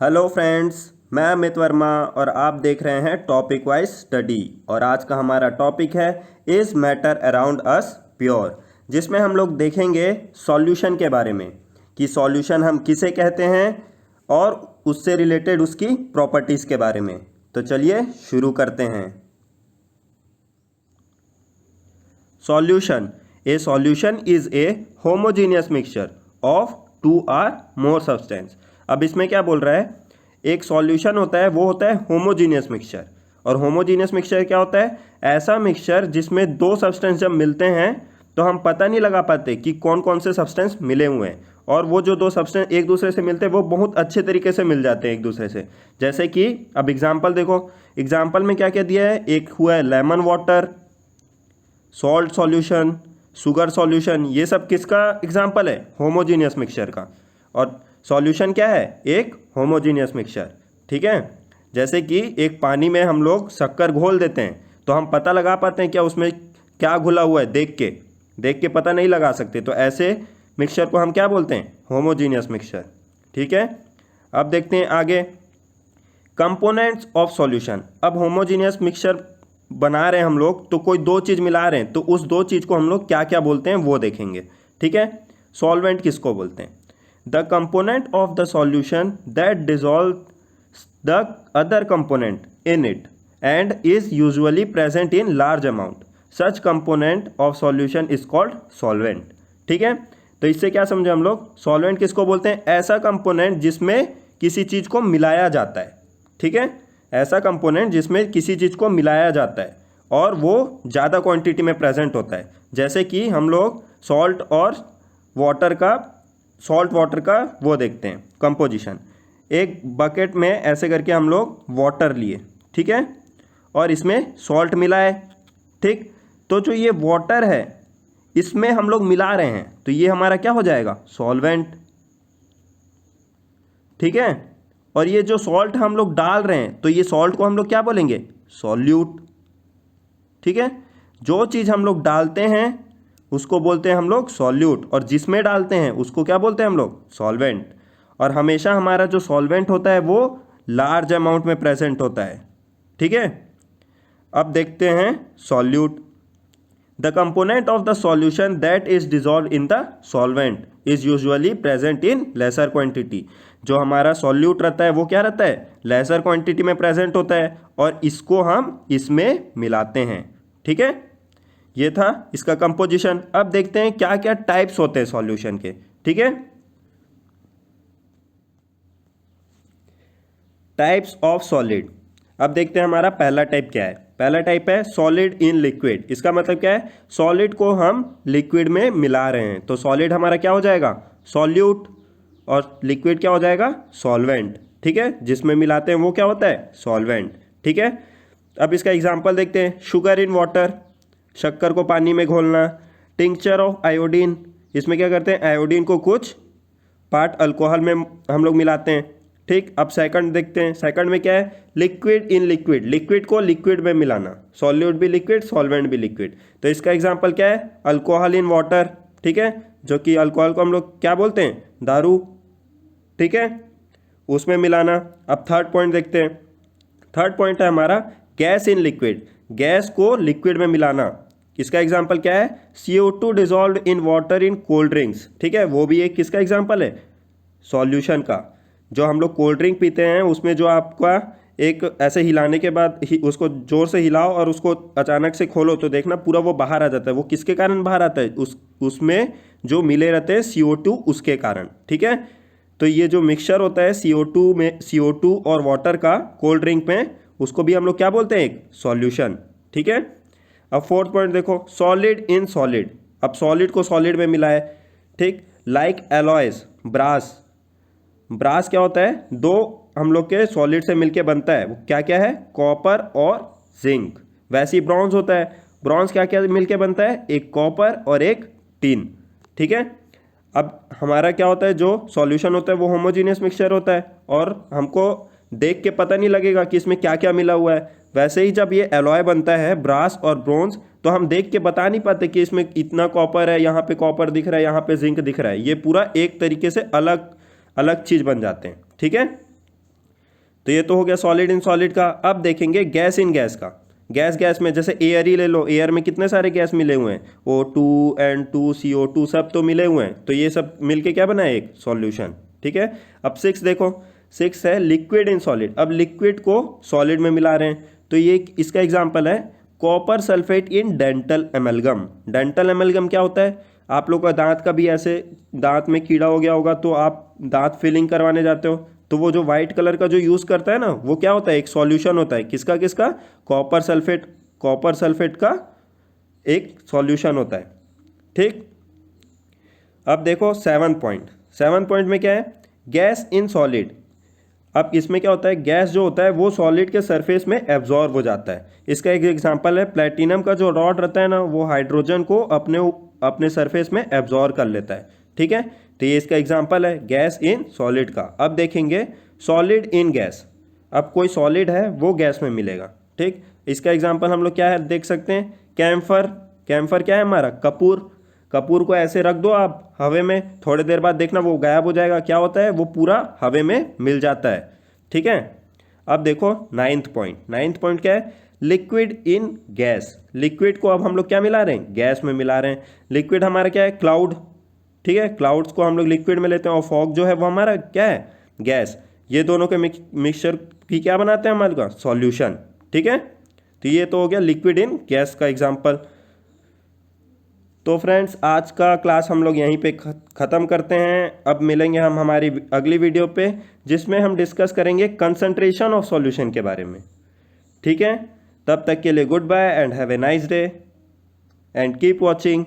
Hello friends, मैं अमित वर्मा और आप देख रहे हैं टॉपिक वाइज स्टडी। और आज का हमारा टॉपिक है is matter around us pure, जिसमें हम लोग देखेंगे सॉल्यूशन के बारे में कि सॉल्यूशन हम किसे कहते हैं और उससे रिलेटेड उसकी प्रॉपर्टीज़ के बारे में। तो चलिए शुरू करते हैं। Solution, a solution is a homogeneous mixture of two or more substance. अब इसमें क्या बोल रहा है, एक सॉल्यूशन होता है वो होता है होमोजीनियस मिक्सचर। और होमोजीनियस मिक्सचर क्या होता है, ऐसा मिक्सचर जिसमें दो सब्सटेंस जब मिलते हैं तो हम पता नहीं लगा पाते कि कौन कौन से सब्सटेंस मिले हुए हैं, और वो जो दो सब्सटेंस एक दूसरे से मिलते हैं वो बहुत अच्छे तरीके से मिल जाते हैं एक दूसरे से। जैसे कि अब एग्जाम्पल देखो, एग्जाम्पल में क्या क्या दिया है, एक हुआ है lemon water, salt solution, sugar solution. ये सब किसका एग्जाम्पल है, होमोजीनियस मिक्सचर का। और सॉल्यूशन क्या है, एक होमोजीनियस मिक्सचर। ठीक है, जैसे कि एक पानी में हम लोग शक्कर घोल देते हैं तो हम पता लगा पाते हैं क्या उसमें क्या घुला हुआ है, देख के पता नहीं लगा सकते। तो ऐसे मिक्सचर को हम क्या बोलते हैं, होमोजीनियस मिक्सचर। ठीक है, अब देखते हैं आगे कंपोनेंट्स ऑफ सॉल्यूशन। अब होमोजीनियस मिक्सचर बना रहे हैं हम लोग तो कोई दो चीज़ मिला रहे हैं तो उस दो चीज़ को हम लोग क्या क्या बोलते हैं वो देखेंगे। ठीक है, सॉल्वेंट किसको बोलते हैं, the component of the solution that dissolve the other component in it and is usually present in large amount, such component of solution is called solvent. ठीक है, तो इससे क्या समझे हम लोग, सॉल्वेंट किसको बोलते हैं, ऐसा कंपोनेंट जिसमें किसी चीज़ को मिलाया जाता है। ठीक है, ऐसा कंपोनेंट जिसमें किसी चीज़ को मिलाया जाता है और वो ज़्यादा क्वांटिटी में प्रेजेंट होता है। जैसे कि हम लोग सॉल्ट वाटर का वो देखते हैं कंपोजिशन। एक बकेट में ऐसे करके हम लोग वाटर लिए, ठीक है, और इसमें सॉल्ट मिलाए। ठीक, तो जो ये वाटर है इसमें हम लोग मिला रहे हैं तो ये हमारा क्या हो जाएगा, सॉल्वेंट। ठीक है, और ये जो सॉल्ट हम लोग डाल रहे हैं तो ये सॉल्ट को हम लोग क्या बोलेंगे, सॉल्यूट। ठीक है, जो चीज़ हम लोग डालते हैं उसको बोलते हैं हम लोग सॉल्यूट, और जिसमें डालते हैं उसको क्या बोलते हैं हम लोग, सॉल्वेंट। और हमेशा हमारा जो सॉल्वेंट होता है वो लार्ज अमाउंट में प्रेजेंट होता है। ठीक है, अब देखते हैं solute. The component of the solution that is dissolve in the solvent is usually present in laser quantity. जो हमारा सॉल्यूट रहता है वो क्या रहता है, लेसर क्वांटिटी में प्रेजेंट होता है और इसको हम इसमें मिलाते हैं। ठीक है, ये था इसका कंपोजिशन। अब देखते हैं क्या क्या टाइप्स होते हैं सॉल्यूशन के। ठीक है, टाइप्स ऑफ सॉलिड। अब देखते हैं हमारा पहला टाइप क्या है। पहला टाइप है सॉलिड इन लिक्विड। इसका मतलब क्या है, सॉलिड को हम लिक्विड में मिला रहे हैं तो सॉलिड हमारा क्या हो जाएगा, सॉल्यूट, और लिक्विड क्या हो जाएगा, सॉल्वेंट। ठीक है, जिसमें मिलाते हैं वो क्या होता है, सॉल्वेंट। ठीक है, अब इसका एग्जांपल देखते हैं, शुगर इन वाटर, शक्कर को पानी में घोलना। टिंक्चर ऑफ आयोडीन, इसमें क्या करते हैं, आयोडीन को कुछ पार्ट अल्कोहल में हम लोग मिलाते हैं। ठीक, अब सेकंड देखते हैं, सेकंड में क्या है, लिक्विड इन लिक्विड, लिक्विड को लिक्विड में मिलाना, सॉल्यूट भी लिक्विड, सॉल्वेंट भी लिक्विड। तो इसका एग्जांपल क्या है, अल्कोहल इन वाटर। ठीक है, जो कि अल्कोहल को हम लोग क्या बोलते हैं, दारू। ठीक है, उसमें मिलाना। अब थर्ड पॉइंट देखते हैं, थर्ड पॉइंट है हमारा गैस इन लिक्विड, गैस को लिक्विड में मिलाना। इसका एग्जांपल क्या है, CO2 dissolve in water in cold drinks. ठीक है, वो भी एक किसका एग्जांपल है, सॉल्यूशन का। जो हम लोग कोल्ड ड्रिंक पीते हैं उसमें जो आपका एक ऐसे हिलाने के बाद उसको जोर से हिलाओ और उसको अचानक से खोलो तो देखना पूरा वो बाहर आ जाता है। वो किसके कारण बाहर आता है, उसमें जो मिले रहते हैं CO2, उसके कारण। ठीक है, तो ये जो मिक्सचर होता है CO2 और वाटर का कोल्ड ड्रिंक में, उसको भी हम लोग क्या बोलते हैं, एक सॉल्यूशन। ठीक है, अब फोर्थ पॉइंट देखो, सॉलिड इन सॉलिड। अब सॉलिड को सॉलिड में मिलाए। ठीक, लाइक एलॉयज, ब्रास। ब्रास क्या होता है, दो हम लोग के सॉलिड से मिलके बनता है, वो क्या क्या है, कॉपर और जिंक। वैसे ही ब्रॉन्ज होता है, ब्रॉन्ज क्या क्या मिलके बनता है, एक कॉपर और एक टिन। ठीक है, अब हमारा क्या होता है, जो सॉल्यूशन होता है वो होमोजीनियस मिक्सचर होता है और हमको देख के पता नहीं लगेगा कि इसमें क्या क्या मिला हुआ है। वैसे ही जब ये एलॉय बनता है, ब्रास और ब्रोंज, तो हम देख के बता नहीं पाते कि इसमें इतना कॉपर है, यहाँ पे कॉपर दिख रहा है, यहाँ पे जिंक दिख रहा है। ये पूरा एक तरीके से अलग अलग चीज़ बन जाते हैं। ठीक है, तो ये तो हो गया सॉलिड इन सॉलिड का। अब देखेंगे गैस इन गैस का। गैस गैस में जैसे एयर ही ले लो, एयर में कितने सारे गैस मिले हुए हैं, O2 N2 CO2 सब तो मिले हुए हैं, तो ये सब मिलके क्या बना है, एक सॉल्यूशन। ठीक है। अब 6 देखो, 6 है लिक्विड इन सॉलिड। अब लिक्विड को सॉलिड में मिला रहे हैं, तो ये इसका एग्जाम्पल है copper sulphate in dental amalgam. Dental amalgam क्या होता है, आप लोग का दांत का भी ऐसे दांत में कीड़ा हो गया होगा तो आप दांत फिलिंग करवाने जाते हो, तो वो जो वाइट कलर का जो यूज़ करता है ना, वो क्या होता है, एक सॉल्यूशन होता है। किसका किसका, कॉपर सल्फेट, कॉपर सल्फेट का एक सॉल्यूशन होता है। ठीक। अब देखो 7 पॉइंट में क्या है, गैस इन सॉलिड। अब इसमें क्या होता है, गैस जो होता है वो सॉलिड के सरफेस में एब्जॉर्ब हो जाता है। इसका एक एग्जांपल है प्लेटिनम का जो रॉड रहता है ना, वो हाइड्रोजन को अपने सरफेस में एब्जॉर्ब कर लेता है। ठीक है, तो ये इसका एग्जांपल है गैस इन सॉलिड का। अब देखेंगे सॉलिड इन गैस। अब कोई सॉलिड है वो गैस में मिलेगा। ठीक, इसका एग्जांपल हम लोग क्या है देख सकते हैं, कैम्फर। कैम्फर क्या है हमारा, कपूर। कपूर को ऐसे रख दो आप हवे में, थोड़ी देर बाद देखना वो गायब हो जाएगा। क्या होता है, वो पूरा हवे में मिल जाता है। ठीक है। अब देखो 9th पॉइंट क्या है, लिक्विड इन गैस। लिक्विड को अब हम लोग क्या मिला रहे हैं, गैस में मिला रहे हैं। लिक्विड हमारा क्या है, क्लाउड। ठीक है, क्लाउड्स को हम लोग लिक्विड में लेते हैं, और फॉग जो है वो हमारा क्या है, गैस। ये दोनों के मिक्सचर की क्या बनाते हैं हमारे का, सॉल्यूशन। ठीक है, तो ये तो हो गया लिक्विड इन गैस का एग्जांपल। तो फ्रेंड्स आज का क्लास हम लोग यहीं पे ख़त्म करते हैं। अब मिलेंगे हम हमारी अगली वीडियो पे, जिसमें हम डिस्कस करेंगे कंसंट्रेशन ऑफ सॉल्यूशन के बारे में। ठीक है, तब तक के लिए goodbye and have a nice day and keep watching.